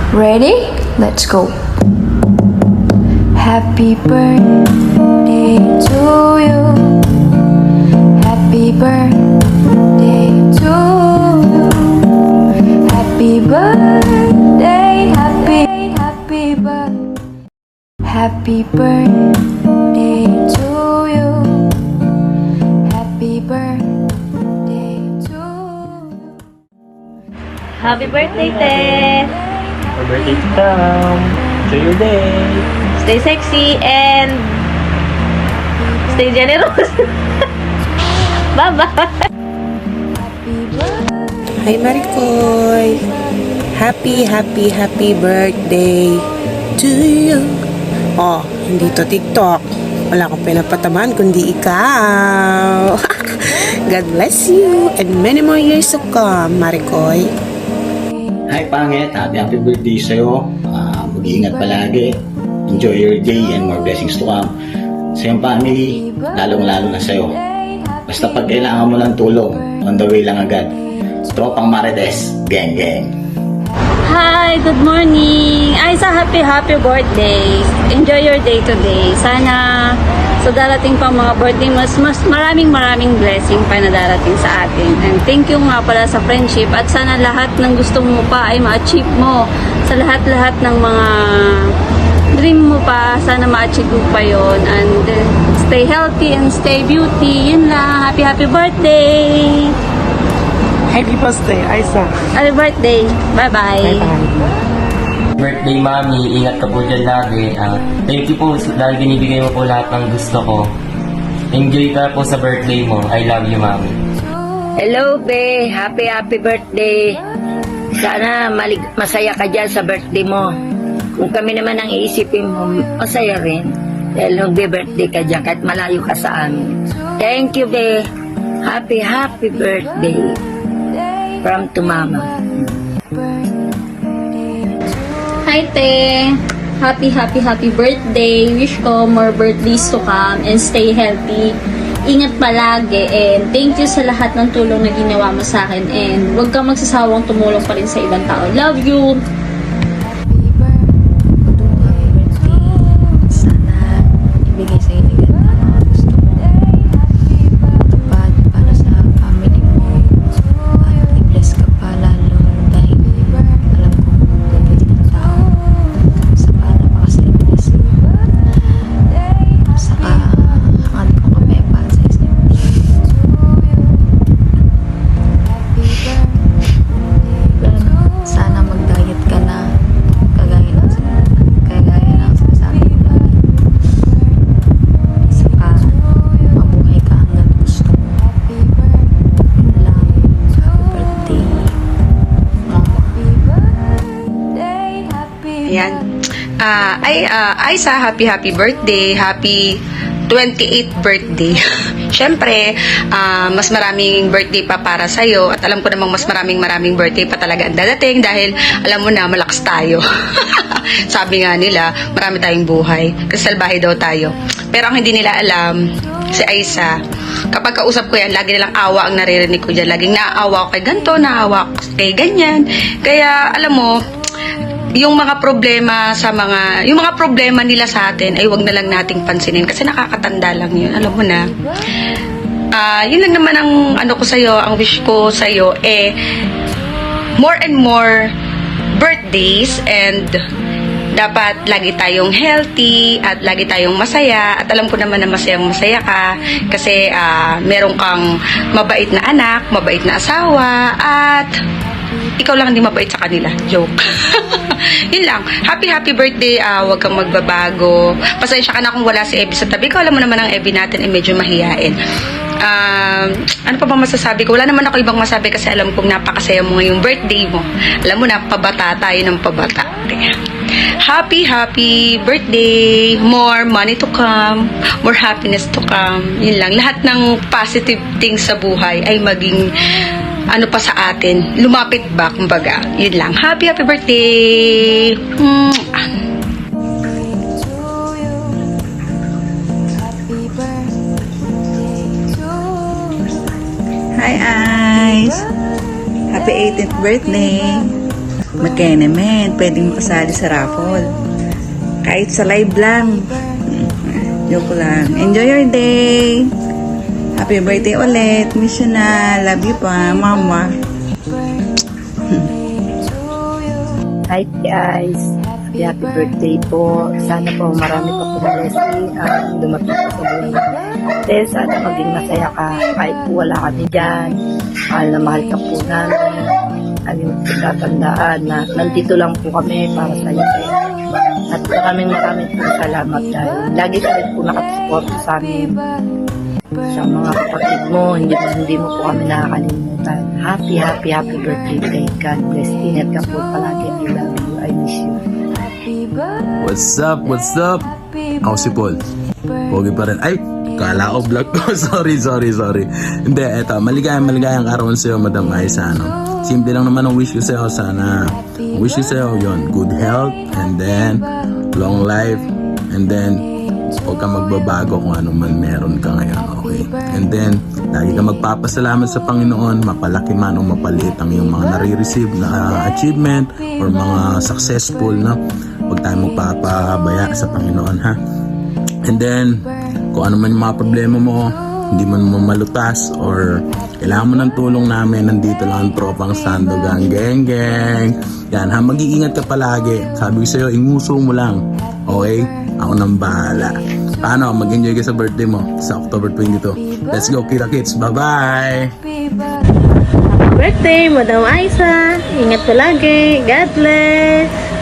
Ready? Let's go. Happy birthday to you. Happy birthday to you. Happy birthday, happy birthday. Happy birthday to you. Happy birthday to you. Happy birthday, Te! Happy birthday to Tom. Enjoy your day. Stay sexy and stay generous. Bye-bye! Hi Maricoy! Happy birthday to you! Oh, hindi to TikTok. Wala akong pinapatamaan kundi ikaw. God bless you and many more years to come, Maricoy. Hi Pangit, happy birthday sa'yo. Mag-iingat palagi. Enjoy your day and more blessings to come. Sa iyong family, lalong-lalo na sa'yo. Basta pag kailangan mo ng tulong, on the way lang agad. Tropang Marites, gang gang. Hi! Good morning! Aiza, happy birthday! Enjoy your day today. Sana sa darating pang mga birthday, mas maraming blessing pa na darating sa atin. And thank you nga pala sa friendship at sana lahat ng gusto mo pa ay ma-achieve mo. Sa lahat ng mga dream mo pa, sana ma-achieve mo pa yun. And stay healthy and stay beauty. Yun lang. Happy birthday! Happy birthday, Aiza. Happy birthday! Bye-bye! Birthday, Mami. Ingat ka po dyan lagi. Thank you po dahil binibigay mo po lahat ng gusto ko. Enjoy ka po sa birthday mo. I love you, Mami. Hello, Be. Happy birthday. Sana masaya ka dyan sa birthday mo. Kung kami naman ang iisipin mo, masaya rin. Dahil nagbe-birthday ka dyan kahit malayo ka sa amin. Thank you, Be. Happy birthday. From to Mama. Hi, Te! Happy birthday! Wish ko more birthdays to come and stay healthy. Ingat palagi and thank you sa lahat ng tulong na ginawa mo sa akin and huwag kang magsasawang tumulong pa rin sa ibang tao. Love you! Sana ibigay sa iligan ng mga gusto mo. Matupad para sa family mo. At i-bless ka pa lalo dahil alam kong mabait ng tao. Saka napaka-selfless. Saka hangad ko kami para sa isip. Sana mag-diet ka na kagaya ng sinasabi ko lagi. Saka mabuhay ka hanggang gusto mo. Yun lang. Happy birthday, Mama. Ayan. Aiza, happy birthday. Happy 28th birthday. Siyempre, mas maraming birthday pa para sa'yo at alam ko namang mas maraming birthday pa talaga ang dadating dahil alam mo na, malakas tayo. Sabi nga nila, marami tayong buhay kasi salbahe daw tayo. Pero ang hindi nila alam, si Aiza, kapag kausap ko yan, lagi nilang awa ang naririnig ko dyan. Laging naaawa ko kay ganito, naaawa ko kay ganyan. Kaya, alam mo, yung mga problema nila sa atin ay wag na lang nating pansinin kasi nakakatanda lang yun, alam mo na. Yun lang naman ang ko sa'yo, ang wish ko sa'yo more and more birthdays and dapat lagi tayong healthy at lagi tayong masaya at alam ko naman na masaya ka kasi meron kang mabait na anak, mabait na asawa at ikaw lang hindi mabait sa kanila. Joke. Yun lang. Happy birthday. Huwag kang magbabago. Pasensya ka na kung wala si Evie sa tabi ko. Alam mo naman ang Evie natin ay medyo mahiyain. Ano pa ba masasabi ko? Wala naman ako ibang masabi kasi alam kong napakasaya mo ngayong birthday mo. Alam mo na, pabata tayo ng pabata. Kaya, happy birthday. More money to come. More happiness to come. Yun lang. Lahat ng positive things sa buhay ay maging pa sa atin, lumapit ba, kumbaga. Yun lang. Happy birthday! Hi, Ice! Happy 18th birthday! Makenemen, pwedeng makasali sa raffle. Kahit sa live lang. Joke lang. Enjoy your day! Happy birthday ulit. Miss you na. Love you pa, mama. Hi guys, happy birthday po. Sana po marami pa po blessing ang dumating po sa buhay mo. Then sana maging masaya ka kahit po wala kami dyan. Mahal na mahal ka po namin. Aling tatandaan na nandito lang po kami para sa iyo. At maraming po salamat dahil lagi ka rin po nakasupport sa amin. Sa mga kapatid mo, hindi mo po kami nakakalimutan. Happy birthday kay God bless. Ingat ka po palagi. I love you. I miss you. What's up? Ako si Paul. Pogi pa rin. Ay, kala ko vlog ko. sorry. Hindi, eto. Maligayang araw sa'yo, Madam Aiza. Simple lang naman ang wish ko sa'yo. Sana, wish ko sa'yo yun, good health, and then, long life, and then, huwag ka magbabago kung ano man meron ka ngayon, okay? And then, lagi ka magpapasalamat sa Panginoon, mapalaki man o mapaliit ang iyong mga nare-receive na achievement or mga successful, no? Huwag tayo magpapabaya sa Panginoon, ha? And then, kung ano man yung mga problema mo, hindi man mo malutas or kailangan mo ng tulong namin, nandito lang ang tropang Sandogang Geng. Yan, ha? Mag-iingat ka palagi. Sabi ko sa'yo, inguso mo lang, okay? Ako nang bahala. Paano? Mag-enjoy ka sa birthday mo sa October 22. Let's go, Kira Kids. Bye-bye! Birthday, Madam Aiza. Ingat palagi. God bless.